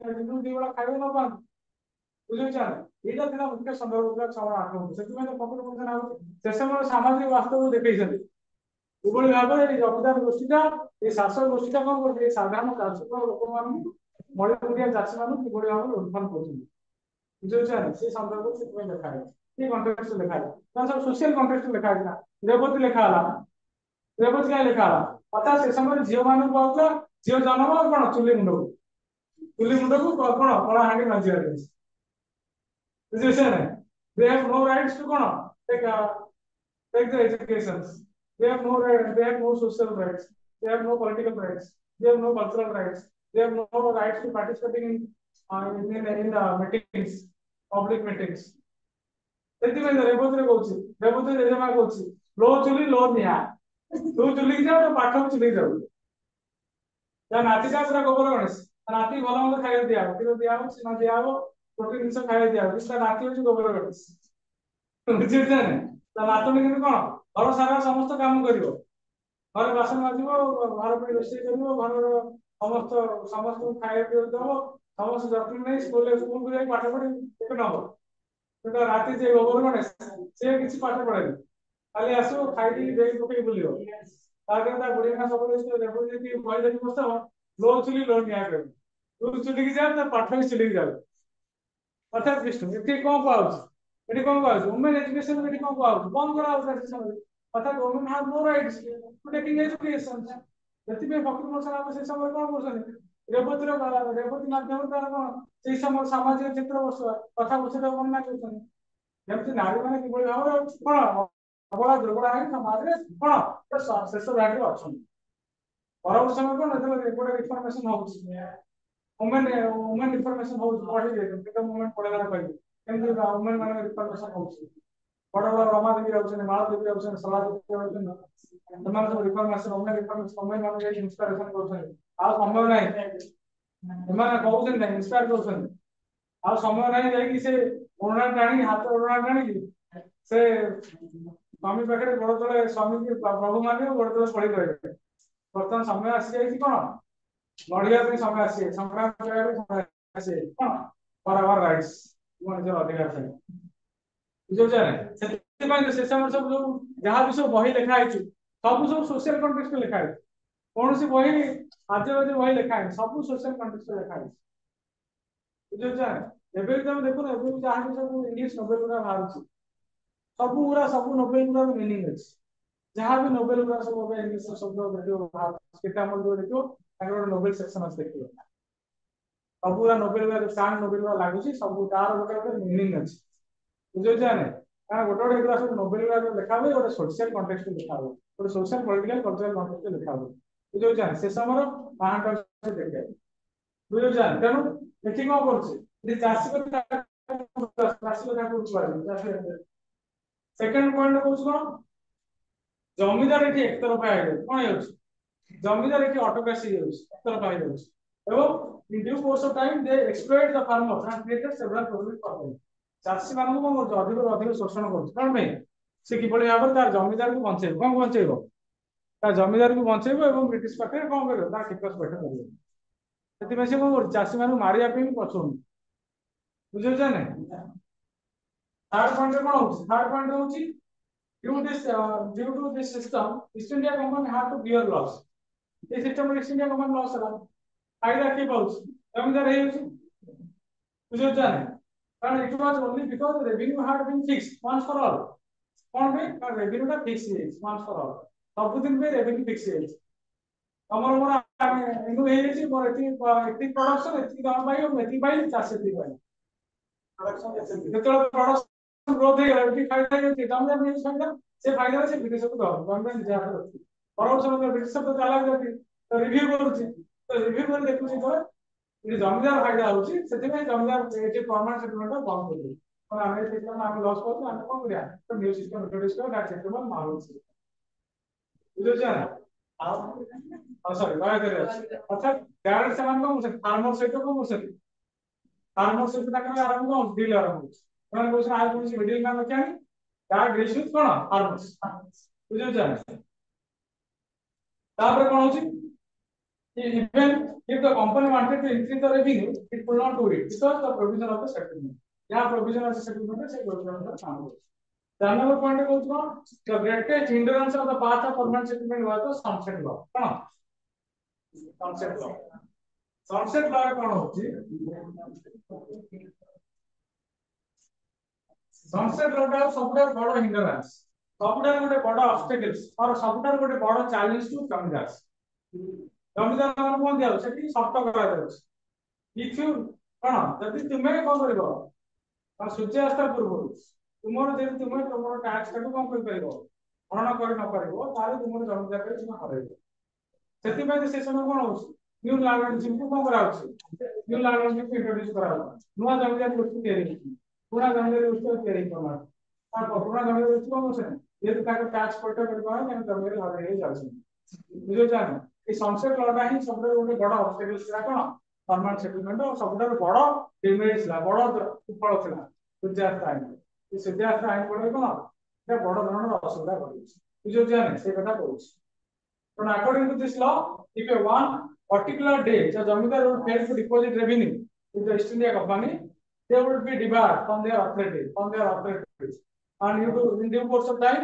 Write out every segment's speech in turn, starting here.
दिनକୁ ଦି ବେଳା ଖାଇବା ନ ପାଆନ୍ତୁ ବୁଝୁଛ ନା ଏଇଟା ଥିଲା ମୁଖ୍ୟ ସନ୍ଦର୍ଭ 6-8 ସେଥିପାଇଁ ତ ଫକୀର ମୋହନ ସେନାପତି ସେ ସମୟରେ ସାମାଜିକ ବାସ୍ତବ ଦେଖେଇଛନ୍ତି ଏଭଳି ଭାବରେ ଏଇ ଜମିଦାର ଗୋଷ୍ଠୀଟା ଏଇ ଶାସକ ଗୋଷ୍ଠୀଟା କଣ କରୁଛି ଏଇ ସାଧାରଣ ଚାଷୀ ଲୋକମାନଙ୍କୁ ମଳିମୁଣ୍ଡିଆ ଚାଷୀ ମାନଙ୍କୁ କିଭଳି ଭାବରେ ଉତ୍ଥାନ କରୁଛନ୍ତି ବୁଝୁଛ ନା ସେ ସନ୍ଦର୍ଭ ସେଥିପାଇଁ ଲେଖା ହେଇଛି ସେ କଣ୍ଟେକ୍ସଟ ଲେଖା ହେଇଛି ତାର ସବୁ ସୋସିଆଲ କଣ୍ଟେକ୍ସଟ ଲେଖା ହେଇଥିଲା ରେବତୀ ଲେଖା ହେଲା ରେବତୀ କାହିଁ ଲେଖା ହେଲା ଅର୍ଥାତ୍ ସେ ସମୟରେ ଝିଅ ମାନଙ୍କୁ କହୁଥିଲା ଝିଅ ଜନ୍ମ କଣ ଚୁଲି ମୁଣ୍ଡକୁ କଣ କଳା ହାଣ୍ଡି ମାଜିବା ପାଇଁ businessmen. They have no rights to take the education. They have no social rights. They have no political rights. They have no cultural rights. They have no rights to participating in the meetings, public meetings. ସେଥିପାଇଁ ରେବତୀରେ କହୁଛି ରେବତୀ ଜେଜେମା କହୁଛି ଲୋ ଚୁଲି ଲୋ ନିଆଁ ତୁ ଚୁଲିକି ଯାଉ ତ ପାଠକୁ ଚୁଲିକି ଯାଉ ତା ନାତିଟା ପୁରା ଗୋବର ଗଣେଶ ନାତି ଭଲ ମନ୍ଦ ଖାଇବା ଦିଆହବ କ୍ଷୀର ଦିଆହବ ସିନା ଦିଆହବ ଗୋଟେ ଜିନିଷ ଖାଇବା ଦିଆହବ ତା ନାତି ହଉଛି ଗୋବର ଗଣେଶ ବୁଝିପାରୁଛ ନା ତା ନାତୁଣୀ କିନ୍ତୁ କଣ ଘର ସାରା ସମସ୍ତ କାମ କରିବ ଘରେ ବାସନ ମାଜିବ ଘର ପାଇଁ ରୋଷେଇ କରିବ ଘରର ସମସ୍ତଙ୍କୁ ଖାଇବା ପିଇବାକୁ ଦବ ସମସ୍ତ ଯତ୍ନ ନେଇ ସ୍କୁଲକୁ ଯାଇ ପାଠ ପଢି ଏକ ନବ କିନ୍ତୁ ରାତି ଯେ ଗୋବର ଗଣେଶ ସେ କିଛି ପାଠ ପଢେନି ଖାଲି ଆସିବ ଖାଇକି ଦେଇ ପକେଇ ବୁଲିବ ତାପରେ ତା ବୁଢୀ ମା ସବୁବେଳେ ରେବତୀ ବହି ଧରି ବସିବ ଲୋ ଚୁଲି ଲୋ ନିଆଁ କରିବ ତୁ ଚୁଲିକି ଯାଉ ତା ପାଠ ବି ଚୁଲିକି ଯାଉ ଅର୍ଥାତ୍ ବିଷ୍ଣୁ ଏଠି କଣ କୁହାଯାଉଛି ଏଠି କଣ କୁହାଯାଉଛି ଓମେନ ଏଜୁକେସନ ଏଠି କଣ କୁହାଯାଉଛି ବନ୍ଦ କରାଯାଉଛି ସେ ସମୟରେ ଅର୍ଥାତ୍ women have no rights to taking education ସେଥିପାଇଁ ଫକୀର ମୋହନ ସେନାପତି ସେ ସମୟରେ କଣ କରୁଛନ୍ତି ରେବତୀ ମାଧ୍ୟମରେ ତାର କଣ ସେଇ ସମୟ ସାମାଜିକ କ୍ଷେତ୍ର କଥା ବୁଝିବାକୁ ବର୍ଣ୍ଣନା କରୁଛନ୍ତି ଯେମିତି ନାରୀ ମାନେ କିଭଳି ଭାବରେ କଣ ଅବଳା ଦୁର୍ବଳା ହେଇ ସମାଜରେ କଣ ଶେଷ ଧାଡ଼ିରେ ଅଛନ୍ତି ପରବର୍ତ୍ତୀ ସମୟ କଣ ଯେତେବେଳେ ଗୋଟେ ଇନଫର୍ମେସନ ହଉଛି ଓମେନ ଇନଫର୍ମେସନ ହଉଛି ପଢିବେ କେତେ ମୁଭମେଣ୍ଟ ପଢିଲା କହିବେ କେମିତି ଓମେନ ମାନଙ୍କ ଇନଫର୍ମେସନ ହଉଛି ବଡ ବଡ ରମା ଦେବୀ ଯାଉଛନ୍ତି ମାଳ ଦେବୀ ଯାଉଛନ୍ତି ସଲା ଦେବୀ ଯାଉଛନ୍ତି ସେମାନେ ସବୁ ଇନଫର୍ମେସନ ଓମେନ ମାନଙ୍କୁ ଯାଇକି ଇନ୍ସପାଇରେସନ କରୁଛନ୍ତି ଆଉ ସମୟ ନାହିଁ ସେମାନେ କହୁଛନ୍ତି ନାହିଁ ଇନ୍ସପାୟାର କରୁଛନ୍ତି ଆଉ ସମୟ ନାହିଁ ଯାଇକି ସେ ଓଢଣା ଟାଣିକି ହାତ ଓଢଣା ଟାଣିକି ସେ ସ୍ୱାମୀ ପାଖରେ ଗୋଡ ତଳେ ସ୍ୱାମୀ ପ୍ରଭୁ ମାନିବ ଗୋଡ ତଳେ ପଡି ରହିବେ ବର୍ତ୍ତମାନ ସମୟ ଆସିଯାଇଛି କଣ ଲଢିବା ପାଇଁ ସମୟ ଆସିଯାଇଛି ସଂଗ୍ରାମ କରିବା ପାଇଁ ସମୟ ଆସିଯାଇଛି କଣ ଫର ଆୱାର ରାଇଟ୍ସ ନିଜର ଅଧିକାର ପାଇଁ ବୁଝୁଛ ନା ସେଥିପାଇଁ ସେ ସମୟରେ ସବୁ ଯୋଉ ଯାହା ବି ସବୁ ବହି ଲେଖା ହେଇଛି ସବୁ ସୋସିଆଲ କଣ୍ଟେକ୍ସଟ ଲେଖା ହେଇଛି କୌଣସି ବହି ଆଦ୍ୟ ବହି ଲେଖା ହେଇନି ସବୁ ସୋସିଆଲ କଣ୍ଟେକ୍ସଟ ଲେଖା ହେଇଛି ବୁଝୁଛ ନା ଏବେ ବି ତମେ ଦେଖୁନ ଏବେ ବି ଯାହା ବି ସବୁ ଇଂଲିଶ ନୋବେଲ ଗୁଡା ବାହାରୁଛି ସବୁ ନୋବେଲ ଗୁଡାର ମିନିଂ ଅଛି ଯାହା ବି ନୋବେଲ ଗୁଡା ସବୁ ଏବେ ଇଂଲିଶ ଶବ୍ଦ ଦେଖିବ ଦେଖିବ ତାଙ୍କର ଗୋଟେ ନୋବେଲ ସେକ୍ସନ ଅଛି ଦେଖିବ ସବୁଗୁଡା ନୋବେଲ ଗୁଡା ଷ୍ଟାଣ୍ଡ ନୋବେଲ ଗୁଡା ଲାଗୁଛି ସବୁ ତାର ଗୋଟେ ଗୋଟେ ମିନିଂ ଅଛି ବୁଝୁଛ ନା କାରଣ ଗୋଟେ ଏଗୁଡା ସବୁ ନୋବେଲ ଗୁଡା ଲେଖା ହୁଏ ଗୋଟେ ସୋସିଆଲ କଣ୍ଟେକ୍ସଟ ଲେଖା ହୁଏ ଗୋଟେ ସୋସିଆଲ ପଲିଟିକାଲ କଲଚରାଲ କଣ୍ଟେକ୍ସଟ ଲେଖା ହୁଏ ବୁଝୁଛ ନା ସେ ସମୟର ମହାକାଶ ଦେଖେ ବୁଝୁଛ ନା ତେଣୁ ଏଠି କଣ କରୁଛି ସେକେଣ୍ଡ ପଏଣ୍ଟ କହୁଛି କଣ ଜମିଦାର ଏଠି ଏକତରଫା ହେଇଯାଉଛି କଣ ହେଇଯାଉଛି ଜମିଦାର ଏଠି ଅଟୋକ୍ରାସି ହେଇଯାଉଛି ଏକତରଫା ହେଇଯାଉଛି ଏବଂ in due course of time they exploit the farmers and created several problems ଚାଷୀ ମାନଙ୍କୁ କଣ କରୁଛି ଅଧିକରୁ ଅଧିକ ଶୋଷଣ କରୁଛି କଣ ପାଇଁ ସେ କିଭଳି ଭାବରେ ତାର ଜମିଦାରକୁ ବଞ୍ଚେଇବ କଣ ବଞ୍ଚେଇବ ତା ଜମିଦାରକୁ ବଞ୍ଚେଇବ ଏବଂ ବ୍ରିଟିଶ ପାଖରେ କଣ କରିବ ତାର ଟିକସ ପୈଠ କରିବ ସେଥିପାଇଁ ସେ କଣ କରୁଛି ଚାଷୀ ମାନଙ୍କୁ ମାରିବା ପାଇଁ ପଛଉନି ବୁଝୁଛ ନା ଥାର୍ଡ ପଏଣ୍ଟ କଣ ହଉଛି ଥାର୍ଡ ପଏଣ୍ଟ ହଉଛି due to this system East India Company had to bear loss this system East India Company loss ହେଲା फायदा किए पाउछ जमीदार ହେଇଯାଉଛି ବୁଝୁଛ ନା କାରଣ it was only because revenue had been fixed once for all କଣ ପାଇଁ କାରଣ revenue ଟା fix ହେଇଯାଇଛି once for all ସବୁଦିନ ପାଇଁ revenue fix ହେଇଯାଇଛି ତମର ମୋର ଏନୁ ହେଇଯାଇଛି ମୋର ଏତିକି ପ୍ରଡକ୍ସନ ଏତିକି ଦାମ ପାଇବ ମୁଁ ଏତିକି ପାଇଲି ଚାଷ ଏତିକି ପାଇଲି ଯେତେବେଳେ ପ୍ରଡକ୍ସନ ଗ୍ରୋଥ ହେଇଗଲା ଏତିକି ଫାଇଦା ହେଇଯାଉଛି ତମେ ବି ଫାଇଦା ସେ ଫାଇଦା ସେ ବ୍ରିଟିଶକୁ ଦବ ଗଭର୍ଣ୍ଣମେଣ୍ଟ ଯାହା ରଖି ପରବର୍ତ୍ତୀ ସମୟରେ ବ୍ରିଟିଶ ତ ଚାଲାକ ଯଦି ରିଭ୍ୟୁ କରୁଛି ତ ରିଭ୍ୟୁ କରି ଦେଖୁଛି ଯେତେବେଳେ ये जमीदार फायदा होची ସେଥିପାଇଁ ଜମିଦାର ଏଠି ପରମାନେଣ୍ଟ ସେଟଲମେଣ୍ଟ ବନ୍ଦ କରିଦେଲେ ତ ଆମେ ସିଷ୍ଟମ ଆମେ ଲସ୍ କରୁଛୁ ଆମେ କଣ କରିବା ତ ନ୍ୟୁ ସିଷ୍ଟମ ଇଣ୍ଟ୍ରୋଡ୍ୟୁସ କରିବା दैट सेटलमेंट ମାରୁଛି ବୁଝୁଛ ନା ଆଉ ସରି ଦୟା କରି ଅର୍ଥାତ ଡାଇରେକ୍ଟ ସେମାନେ କଣ କରୁଛନ୍ତି ଫାର୍ମର ସହିତ କଣ କରୁଛନ୍ତି ଫାର୍ମର ସହିତ ତାଙ୍କର ଆରମ୍ଭ କଣ ଡିଲ୍ ଆରମ୍ଭ ହେଉଛି ସେମାନେ କହୁଛନ୍ତି ଆଉ କୌଣସି ମିଡିଲ ମ୍ୟାନ ରଖିବାନି ତାର ଡିଲ୍ ୱିଥ୍ କଣ ଫାର୍ମର୍ସ ବୁଝୁଛ ନା ତାପରେ କଣ ହଉଛି Even if the company wanted to increase the revenue, it could not do it because the provision of the settlement. Yeah, provision of the settlement is a provision of the contract. The another point is also the greatest hindrance of the path of permanent settlement was the sunset law. Sunset law. Sunset law कौन होती है? Sunset law का सबुठार बड़ hindrance, सबुठार गोटे बड़ obstacles और सबुठार गोटे बड़ challenge to जमींदार. जमींदार मान कौन दिया? सेठी शर्त करा जाଉଛି. If you कौन जदि तुमे कौन करिवो सूर्यास्त पूर्व तुमर जे तुमे तुमर टैक्स टाको कौन कर परिबो गणना कर न परिबो तारे तुमर जमीदार के तुम हरैबो सेति पय से समय कोन होछ न्यू लैंडशिप को कोन करा होछ न्यू लैंडशिप इंट्रोड्यूस करा होछ नुवा जमीदार गोष्ठी तयारी पुरा जमीदार गोष्ठी तयारी करना आ पुरा जमीदार गोष्ठी कोन होछ ये तो ताके टैक्स पट्टा करबा है जमीदार हरै जाछ बुझो जाने ए सनसेट लॉ ही सबरे गोटे बड़ा ऑब्स्टेकल्स रा कोन परमानेंट सेटलमेंट और सबटा बड़ डिमेरिट्स ला बड़ उपफल थिला सूर्यास्त आईन ये सूर्यास्त आईन पड़े कोन এটা বড় ধরনের অসুবিধা করেছে বুঝো জানেন সেই কথা বলছি কারণ according to this law if a one particular day the zamindar would fail to deposit revenue with the East India Company they would be debarred from their authority and due to in due course of time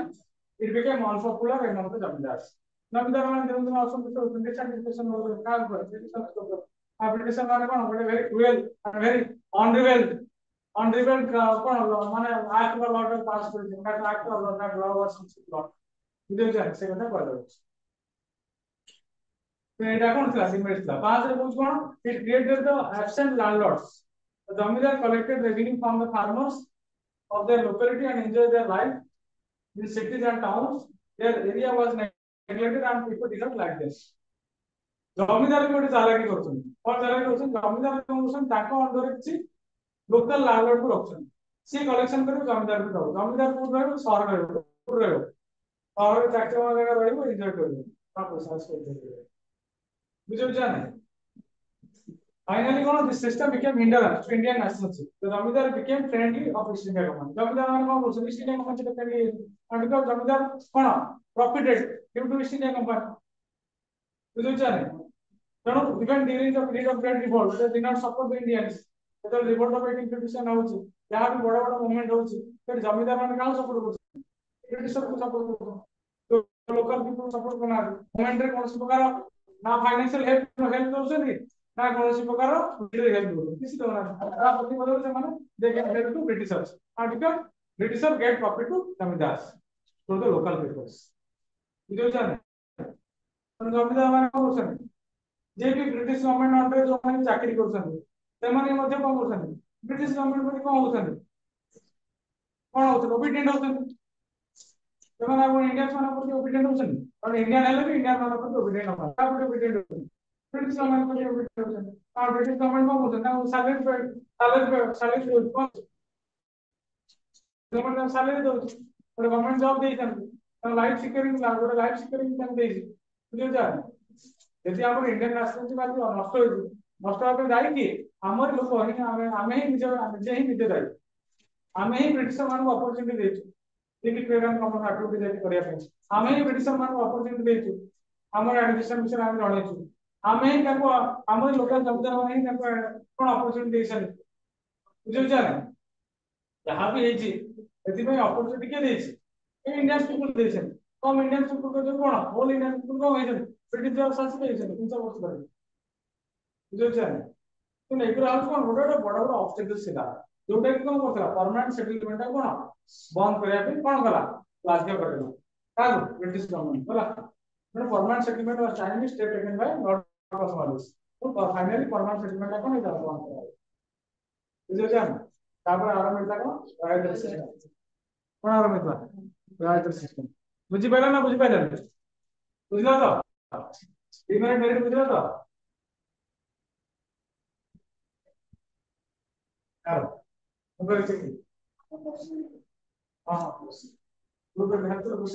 it became unpopular among the zamindars zamindar মানে যেমন অসম কিছু condition হলো কাজ করে application মানে কোন very cruel and very unrevealed কোন মানে act বা law পাস করেছে কারণ act বা law was law বুঝতে চান সে কথা বলা হচ্ছে তো এটা কোন ক্লাস ইমেজ লা পাঁচ এর বুঝ কোন it created the absent landlords the zamindar collected revenue from the farmers of their locality and enjoyed their life in cities and towns their area was neglected and people did not like this zamindar भी गोटे चालाकी करछन कोन चालाकी करछन जमीदार कोन करछन ताको under किछि local landlord को रखछन सी collection करे जमीदार को दो जमीदार को रहबो शहर रहबो शहर टैक्स वाला जगह रहबो एन्जॉय करबो का पैसा से बुझो जाने finally cone this system became hindrance to Indian nationalship the zamindar became friendly of East India Company zamindar मान कोन करछन East India Company से friendly and because zamindar cone profited due to East India Company बुझो जाने ତେଣୁ even during the period of Great Revolt they did not support the Indians ଯେତେବେଳେ revolt of 1857 ହଉଛି ଯାହା ବି ବଡ ବଡ ମୁଭମେଣ୍ଟ ହଉଛି ସେଠି ଜମିଦାର ମାନେ କାହାକୁ ସପୋର୍ଟ କରୁଛନ୍ତି ବ୍ରିଟିଶର କୁ ସପୋର୍ଟ କରୁଛନ୍ତି ତ ଲୋକାଲ ପିପଲ ସପୋର୍ଟ କରୁନାହାନ୍ତି ମୁଭମେଣ୍ଟ ରେ କୌଣସି ପ୍ରକାର ନା ଫାଇନାନ୍ସିଆଲ ହେଲ୍ପ ଦଉଛନ୍ତି ନା କୌଣସି ପ୍ରକାର ମିଲିଟାରୀ ହେଲ୍ପ ଦଉଛନ୍ତି କିଛି ଦଉନାହାନ୍ତି ତା ପ୍ରତିବଦଳରେ ସେମାନେ they get help to Britishers and because Britishers get profit to zamindars to the local peoples ବୁଝୁଛନ୍ତି ଜମିଦାର ମାନେ କଣ କରୁଛନ୍ତି जे भी ब्रिटिश गवर्नमेंट अंडर जो माने चाकरी करछन से माने मध्ये कोन करछन ब्रिटिश गवर्नमेंट मध्ये कोन होछन कोन होछन ओबीडिएंट होछन से माने अब इंडियन माने प्रति ओबीडिएंट होछन और इंडियन हेले भी इंडियन माने प्रति ओबीडिएंट होछन का प्रति ओबीडिएंट होछन ब्रिटिश गवर्नमेंट प्रति ओबीडिएंट होछन और ब्रिटिश गवर्नमेंट कोन होछन ना सैलरी कोन गवर्नमेंट सैलरी दो और गवर्नमेंट जॉब देछन तो लाइफ सिक्योरिटी लागो लाइफ सिक्योरिटी तन देछि बुझियो जा यदि हम इंडियन नेशनलिटी वाली नष्ट होते जाए कि हमर लोक ही आमे ही निजे दायी आमे ही ब्रिटिश मान अपॉर्चुनिटी देछु कि ट्रेड एंड कॉमर्स एक्टिविटी जेति करिया पे आमे ही ब्रिटिश मान अपॉर्चुनिटी देछु हमर एडमिशन विषय हम जणेछु आमे ही ताको हमर लोकल जमीदार मान ही ताको कोन अपॉर्चुनिटी देछन बुझु जाने जहां भी हेछि यदि में अपॉर्चुनिटी के देछि इंडियन पीपल देछन कम इंडियन पीपल को जो कोन होल इंडियन पीपल को हेछन ब्रिटिश जब शासित हेछन 300 वर्ष धरि बुझु जाने तो एगुरा हाउस कोन गोटे बड़ बड़ ऑब्स्टेकल्स थिला जोटा कि कोन करथला परमानेंट सेटलमेंट कोन बंद करिया पे कोन कला बाध्य करला का ब्रिटिश गवर्नमेंट होला মানে permanent settlement was timely step taken by Lord Cornwallis तो फाइनली परमानेंट सेटलमेंट कोन इता बंद करा बुझु जाने तापर आरंभ इता कोन राइट सिस्टम कोन आरंभ इता राइट सिस्टम बुझी पाइला ना बुझी पाइला बुझला तो 3 मिनट मेरे बुझला तो यार ऊपर चेक हां ऊपर में तो कुछ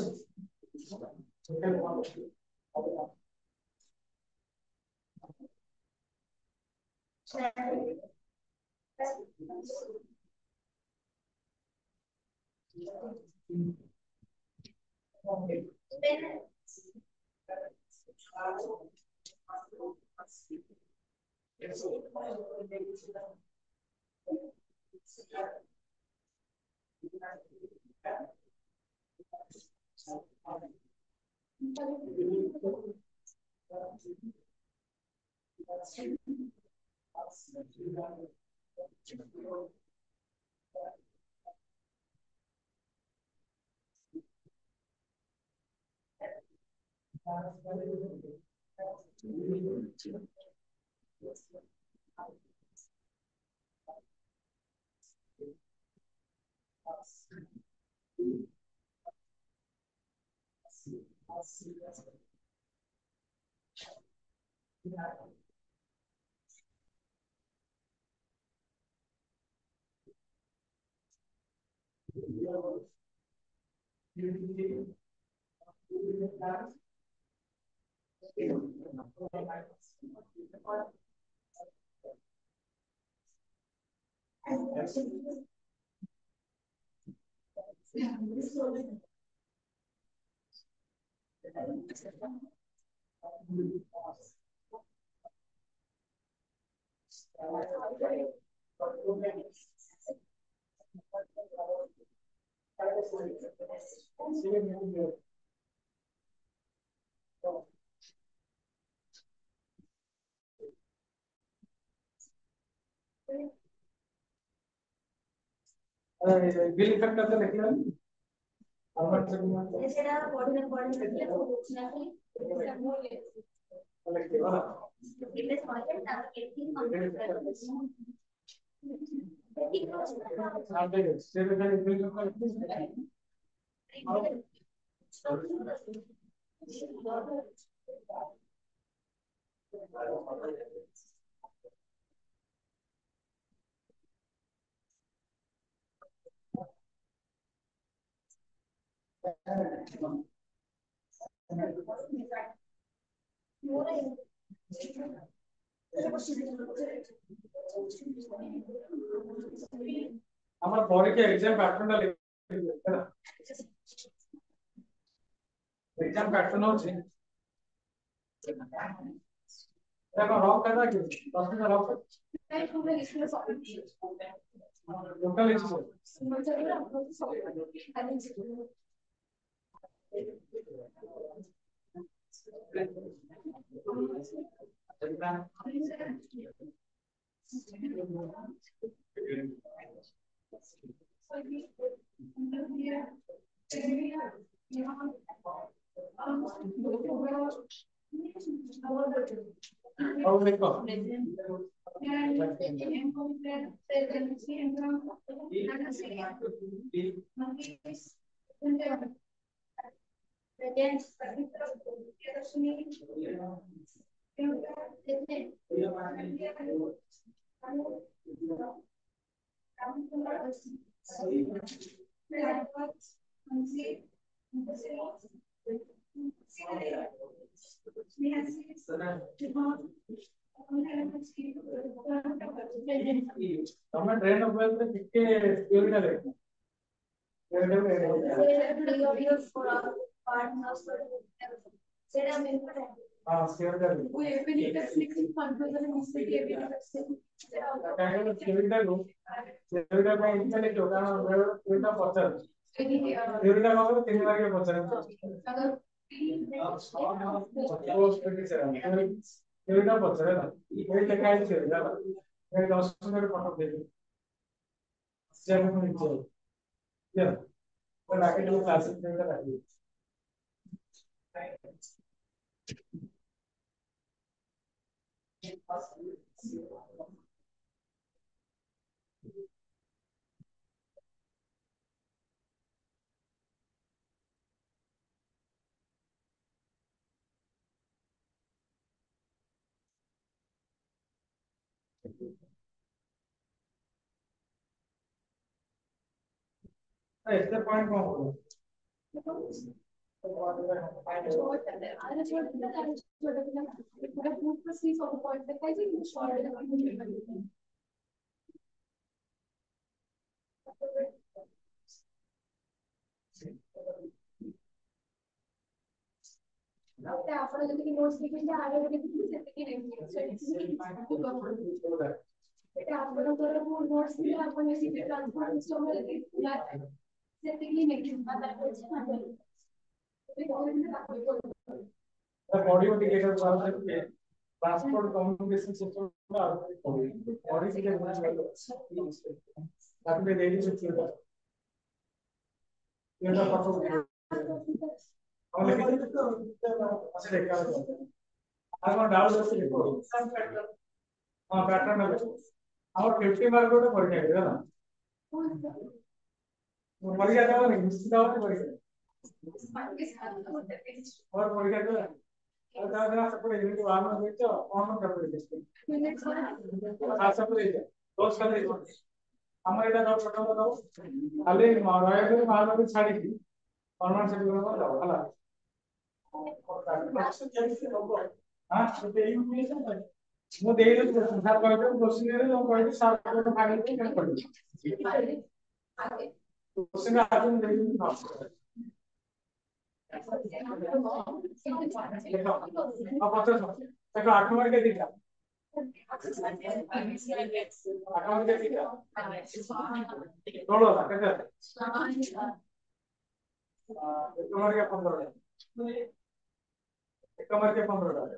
बिल इफेक्ट करते लिखिए সেটা বড়দের পড়ে থাকলে তো বুঝ না কি এটা মূল এটা সমাজের তার একটি কমপ্লিট করে आप देखिए सेवन का बिल का আমার পরে কি एग्जाम প্যাটার্নটা লিখতে না एग्जाम প্যাটার্ন হচ্ছে দেখো রং কাটা কি প্রশ্নটা রং তাই তোমরা স্কুলে সবাই লোকাল ইস্যু মজাগুলো আমরা সবাই আমি और देखो તમે ટ્રેન ઉપર કે કેવી રીતે हाँ शेयर कर दो वो APD techniques controller mistake APD क्या केविटा लो केविटा में इंटरनेट होगा ना केविटा पहुंचा केविटा में तो तीन बार के पहुंचा अगर केविटा पहुंचा है ना ये लेके आई केविटा मैं 10 मिनट फोटो दे दूं जब हम नीचे या तो लाके जो क्लासेस में रखिए ऐसे पॉइंट कौन होगा ते आपण जति नोट्स लिखिन्छ आगे लिखिन्छ त्यति लेख्नुहुन्छ এটা আপনাদের নোটস দিয়ে আপনি সিটি ট্রান্সফার ইনস্টল সেটিংই নেই বাতাস করছে না The body indicator transport communication system body आपने डेली शिफ्ट ये तो पता और लेकिन अच्छा देखा अगर डाउट है लिखो हां पैटर्न में और 50 मार्क को पढ़ के है ना वो पढ़ गया था नहीं निश्चित और पढ़ गया और पढ़ गया था और दादा सब पढ़ गया तो आम में तो कौन कर पढ़ गया हां सब पढ़ गया दोस्त कर दे আমার এটা দাও ছোট দাও খালি রয়্যাল মালবাড়ি ছাড়ি দি ফরমান সেট করে দাও হলা হ্যাঁ সেটা এই ইনফরমেশন ମୁଁ ଦେଇ ଦେଉଛି ସାର୍ କହିବେ କୋଶ୍ଚିନ୍ ମୁଁ କହିବି ସାର୍ ଗୋଟେ ଫାଇନାଲ କେମିତି କରିବି କୋଶ୍ଚିନ୍ ଆଜି ଦେଇ ଦେଉଛି ଆଉ ପଚାଶ ଦେଖ 8 ମାର୍କ ଦିଟା 8 ମାର୍କ ଦିଟା ଷୋହଳ କେତେ 1 ମାର୍କ 15 1 ମାର୍କ 15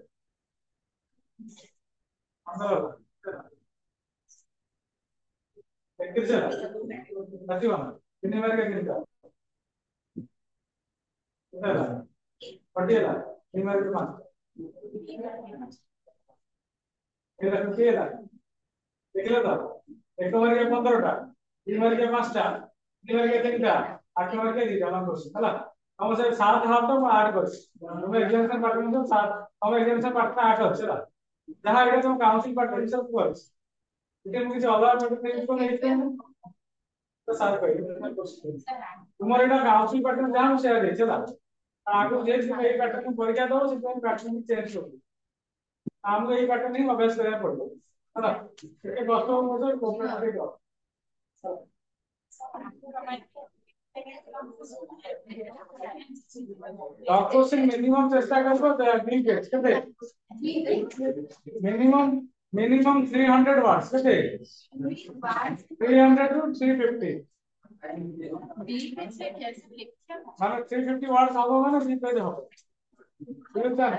कितने बार का गिरता पटियाला तीन बार के पांच केला केला देखला था एक बार के 15टा तीन बार के 5टा तीन बार के 3टा 8 बार के दिया हम क्वेश्चन हला हम से 7 हाफ तो 8 कर हम एग्जामिनेशन पार्ट में 7 हम एग्जामिनेशन पार्ट में 8 আছে जहां এটা তুমি কাউন্সিল পার্ট রিসার্চ করছ এটা মুझे অলওয়ার মেথড को नहीं तो सार कहि তোমার এটা কাউন্সিল পার্ট में जहां शेयर है चला आगो जे ये पैटर्न में परीक्षा दो से तुम पैटर्न चेंज हो हमको ये पैटर्न नहीं अभ्यास करना पड़ेगा है ना ये दोस्तों मुझे कोऑपरेट करेगा डॉक्टर से मिनिमम चेष्टा करबो तो एग्री गेट्स कते मिनिमम 300 वाट्स कते 300 to 350 মানে 350 वाट्स হবে মানে 3 পেজ হবে বুঝছেন